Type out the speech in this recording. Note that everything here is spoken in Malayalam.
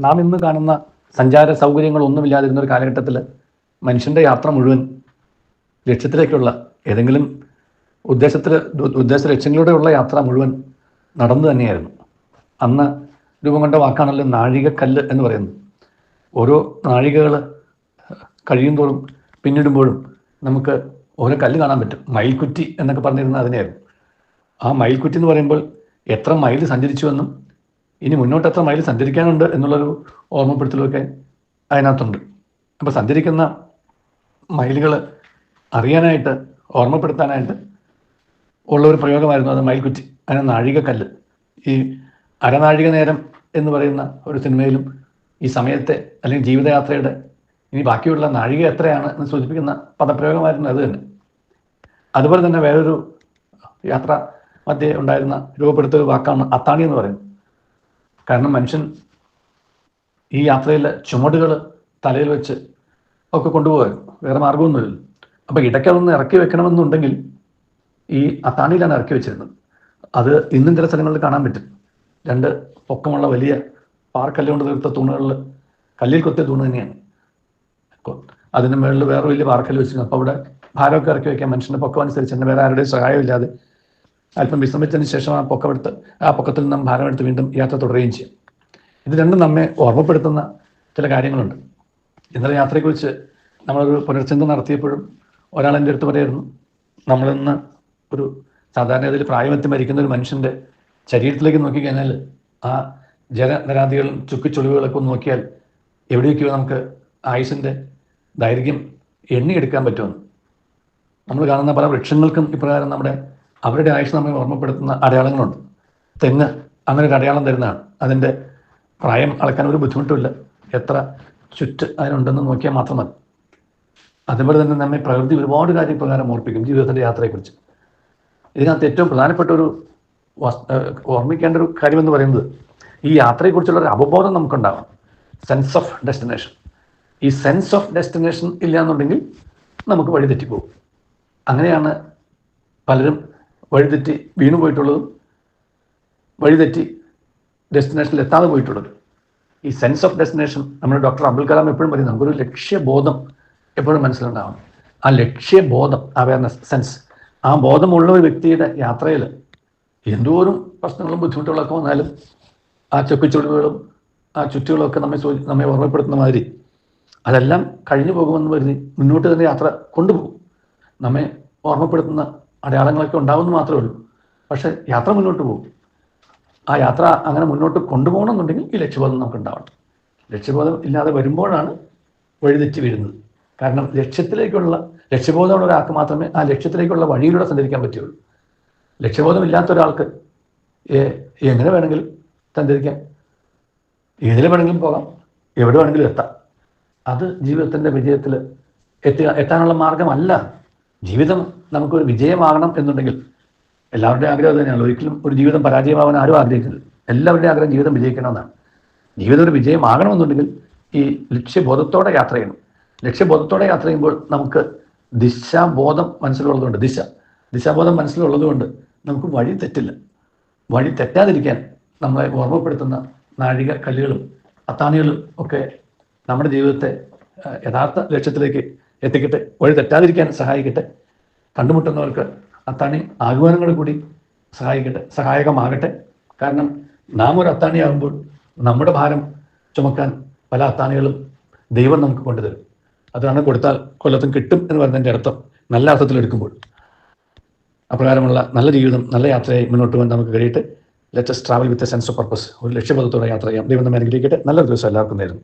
നാം ഇന്ന് കാണുന്ന സഞ്ചാര സൗകര്യങ്ങളൊന്നുമില്ലാതിരുന്ന ഒരു കാലഘട്ടത്തിൽ മനുഷ്യൻ്റെ യാത്ര മുഴുവൻ ലക്ഷ്യത്തിലേക്കുള്ള ഏതെങ്കിലും ഉദ്ദേശ ലക്ഷ്യങ്ങളിലൂടെയുള്ള യാത്ര മുഴുവൻ നടന്നു തന്നെയായിരുന്നു. അന്ന് രൂപം കൊണ്ട വാക്കാണല്ലോ നാഴികക്കല്ല് എന്ന് പറയുന്നത്. ഓരോ നാഴികകൾ കഴിയും തോറും പിന്നിടുമ്പോഴും നമുക്ക് ഓരോ കല്ല് കാണാൻ പറ്റും. മയിൽക്കുറ്റി എന്നൊക്കെ പറഞ്ഞിരുന്ന അതിനെയായിരുന്നു. ആ മയിൽക്കുറ്റി എന്ന് പറയുമ്പോൾ എത്ര മൈൽ സഞ്ചരിച്ചുവെന്നും ഇനി മുന്നോട്ട് എത്ര മൈൽ സഞ്ചരിക്കാനുണ്ട് എന്നുള്ളൊരു ഓർമ്മപ്പെടുത്തലൊക്കെ അതിനകത്തുണ്ട്. അപ്പോൾ സഞ്ചരിക്കുന്ന മൈലുകൾ അറിയാനായിട്ട് ഓർമ്മപ്പെടുത്താനായിട്ട് ഉള്ള ഒരു പ്രയോഗമായിരുന്നു അത് മയിൽക്കുറ്റി. അതിന് നാഴികക്കല്ല്. ഈ അരനാഴിക നേരം എന്ന് പറയുന്ന ഒരു സിനിമയിലും ഈ സമയത്തെ അല്ലെങ്കിൽ ജീവിതയാത്രയുടെ ഇനി ബാക്കിയുള്ള നാഴിക എത്രയാണ് എന്ന് സൂചിപ്പിക്കുന്ന പദപ്രയോഗമായിരുന്നു അത് തന്നെ. അതുപോലെ തന്നെ വേറൊരു യാത്ര മധ്യേ ഉണ്ടായിരുന്ന രൂപപ്പെടുത്തിയ വാക്കാണ് അത്താണി എന്ന് പറയുന്നത്. കാരണം മനുഷ്യൻ ഈ യാത്രയിൽ ചുമടുകൾ തലയിൽ വെച്ച് ഒക്കെ കൊണ്ടുപോകായിരുന്നു, വേറെ മാർഗമൊന്നുമില്ല. അപ്പോൾ ഇടയ്ക്കതൊന്ന് ഇറക്കി വെക്കണമെന്നുണ്ടെങ്കിൽ ഈ അത്താണിയിലാണ് ഇറക്കി വെച്ചിരുന്നത്. അത് ഇന്നും ചില സ്ഥലങ്ങളിൽ കാണാൻ പറ്റും. രണ്ട് പൊക്കമുള്ള വലിയ പാറക്കല്ല് കൊണ്ട് തീർത്ത തൂണുകളിൽ കല്ലിൽ കൊത്തിയ തൂണ് തന്നെയാണ്. അതിന് മുകളിൽ വേറെ വലിയ പാറക്കല്ല് വെച്ചിരുന്നു. അപ്പോൾ അവിടെ ഭാരമൊക്കെ ഇറക്കി വയ്ക്കാൻ മനുഷ്യൻ്റെ പൊക്കം അനുസരിച്ച് തന്നെ വേറെ ആരുടെയും സഹായമില്ലാതെ അല്പം വിശ്രമിച്ചതിന് ശേഷം ആ പൊക്കത്തിൽ നിന്നും ഭാരമെടുത്ത് വീണ്ടും യാത്ര തുടരുകയും ചെയ്യും. ഇത് രണ്ടും നമ്മെ ഓർമ്മപ്പെടുത്തുന്ന ചില കാര്യങ്ങളുണ്ട്. ഇന്നലെ യാത്രയെക്കുറിച്ച് നമ്മളൊരു പുനർചിന്ത നടത്തിയപ്പോഴും ഒരാൾ എൻ്റെ അടുത്ത് പറയായിരുന്നു, നമ്മളിന്ന് ഒരു സാധാരണ ഇതിൽ പ്രായമെത്തി മരിക്കുന്ന ഒരു മനുഷ്യൻ്റെ ശരീരത്തിലേക്ക് നോക്കിക്കഴിഞ്ഞാൽ ആ ജലനരാദികളും ചുക്കിച്ചുളിവുകളൊക്കെ ഒന്ന് നോക്കിയാൽ എവിടെയൊക്കെയോ നമുക്ക് ആയുസിൻ്റെ ദൈർഘ്യം എണ്ണിയെടുക്കാൻ പറ്റുമെന്ന്. നമ്മൾ കാണുന്ന പല വൃക്ഷങ്ങൾക്കും ഇപ്രകാരം അവരുടെ ആയുസ് നമ്മെ ഓർമ്മപ്പെടുത്തുന്ന അടയാളങ്ങളുണ്ട്. തെങ്ങ് അങ്ങനെ ഒരു അടയാളം തരുന്നതാണ്. അതിൻ്റെ പ്രായം അളക്കാൻ ഒരു ബുദ്ധിമുട്ടുമില്ല, എത്ര ചുറ്റ് അതിനുണ്ടെന്ന് നോക്കിയാൽ മാത്രം മതി. അതുപോലെ തന്നെ നമ്മെ പ്രകൃതി ഒരുപാട് കാര്യം പ്രകാരം ഓർപ്പിക്കും ജീവിതത്തിൻ്റെ യാത്രയെക്കുറിച്ച്. ഇതിനകത്ത് ഏറ്റവും പ്രധാനപ്പെട്ട ഒരു ഓർമ്മിക്കേണ്ട ഒരു കാര്യമെന്ന് പറയുന്നത് ഈ യാത്രയെക്കുറിച്ചുള്ള ഒരു അവബോധം നമുക്കുണ്ടാവണം. Sense of destination. ഈ സെൻസ് ഓഫ് ഡെസ്റ്റിനേഷൻ ഇല്ല എന്നുണ്ടെങ്കിൽ നമുക്ക് വഴി തെറ്റിപ്പോകും. അങ്ങനെയാണ് പലരും വഴിതെറ്റി വീണു പോയിട്ടുള്ളതും വഴിതെറ്റി ഡെസ്റ്റിനേഷനിൽ എത്താതെ പോയിട്ടുള്ളത്. ഈ സെൻസ് ഓഫ് ഡെസ്റ്റിനേഷൻ നമ്മൾ ഡോക്ടർ അബ്ദുൽ കലാം എപ്പോഴും പറയും, നമുക്കൊരു ലക്ഷ്യബോധം എപ്പോഴും മനസ്സിലുണ്ടാവണം. ആ ലക്ഷ്യബോധം, അവയർനെസ്, സെൻസ്, ആ ബോധമുള്ള ഒരു വ്യക്തിയുടെ യാത്രയിൽ എന്തോരം പ്രശ്നങ്ങളും ബുദ്ധിമുട്ടുകളൊക്കെ വന്നാലും ആ ചൊക്കിച്ചുളിവുകളും ആ ചുറ്റുകളൊക്കെ നമ്മെ ഓർമ്മപ്പെടുത്തുന്ന മാതിരി അതെല്ലാം കഴിഞ്ഞു പോകുമെന്ന് കരുതി മുന്നോട്ട് തന്നെ യാത്ര കൊണ്ടുപോകും. നമ്മെ ഓർമ്മപ്പെടുത്തുന്ന അടയാളങ്ങളൊക്കെ ഉണ്ടാവുമെന്ന് മാത്രമേ ഉള്ളൂ. പക്ഷെ യാത്ര മുന്നോട്ട് പോകും. ആ യാത്ര അങ്ങനെ മുന്നോട്ട് കൊണ്ടുപോകണമെന്നുണ്ടെങ്കിൽ ഈ ലക്ഷ്യബോധം നമുക്ക് ഉണ്ടാവണം. ലക്ഷ്യബോധം ഇല്ലാതെ വരുമ്പോഴാണ് വഴിതെറ്റി വീഴുന്നത്. കാരണം ലക്ഷ്യബോധമുള്ള ഒരാൾക്ക് മാത്രമേ ആ ലക്ഷ്യത്തിലേക്കുള്ള വഴിയിലൂടെ സഞ്ചരിക്കാൻ പറ്റുള്ളൂ. ലക്ഷ്യബോധം ഇല്ലാത്ത ഒരാൾക്ക് എങ്ങനെ വേണമെങ്കിലും സഞ്ചരിക്കാം, ഏതിൽ വേണമെങ്കിലും പോകാം, എവിടെ വേണമെങ്കിലും എത്താം. അത് ജീവിതത്തിൻ്റെ വിജയത്തിൽ എത്താനുള്ള മാർഗമല്ല. ജീവിതം നമുക്കൊരു വിജയമാകണം എന്നുണ്ടെങ്കിൽ എല്ലാവരുടെയും ആഗ്രഹം തന്നെയാണ്. ഒരിക്കലും ഒരു ജീവിതം പരാജയമാവാൻ ആരും ആഗ്രഹിക്കുന്നില്ല. എല്ലാവരുടെയും ആഗ്രഹം ജീവിതം വിജയിക്കണമെന്നാണ്. ജീവിതം ഒരു വിജയമാകണമെന്നുണ്ടെങ്കിൽ ഈ ലക്ഷ്യബോധത്തോടെ യാത്ര ചെയ്യണം. ലക്ഷ്യബോധത്തോടെ യാത്ര ചെയ്യുമ്പോൾ നമുക്ക് ദിശാബോധം മനസ്സിലുള്ളതുകൊണ്ട് ദിശാബോധം മനസ്സിലുള്ളതുകൊണ്ട് നമുക്ക് വഴി തെറ്റില്ല. വഴി തെറ്റാതിരിക്കാൻ നമ്മളെ ഓർമ്മപ്പെടുത്തുന്ന നാഴിക കല്ലുകളും അത്താണികളും ഒക്കെ നമ്മുടെ ജീവിതത്തെ യഥാർത്ഥ ലക്ഷ്യത്തിലേക്ക് എത്തിക്കട്ടെ, വഴി തെറ്റാതിരിക്കാൻ സഹായിക്കട്ടെ. കണ്ടുമുട്ടുന്നവർക്ക് അത്താണി ആഗമനങ്ങൾ കൂടി സഹായകമാകട്ടെ. കാരണം നാം ഒരു അത്താണിയാകുമ്പോൾ നമ്മുടെ ഭാരം ചുമക്കാൻ പല അത്താണികളും ദൈവം നമുക്ക് കൊണ്ടുതരും. അതാണ് കൊടുത്താൽ കൊല്ലത്തും കിട്ടും എന്ന് പറയുന്നതിൻ്റെ അർത്ഥം, നല്ല അർത്ഥത്തിലെടുക്കുമ്പോൾ. അപ്രകാരമുള്ള നല്ല ജീവിതം, നല്ല യാത്രയായി മുന്നോട്ട് പോകാൻ നമുക്ക് കഴിയട്ടെ. Let us travel with a sense of purpose. ഒരു ലക്ഷ്യബോധത്തോടെ യാത്ര ചെയ്യാം. ദൈവം നമ്മെ അനുഗ്രഹിക്കട്ടെ. നല്ലൊരു ദിവസം എല്ലാവർക്കും നേരുന്നു.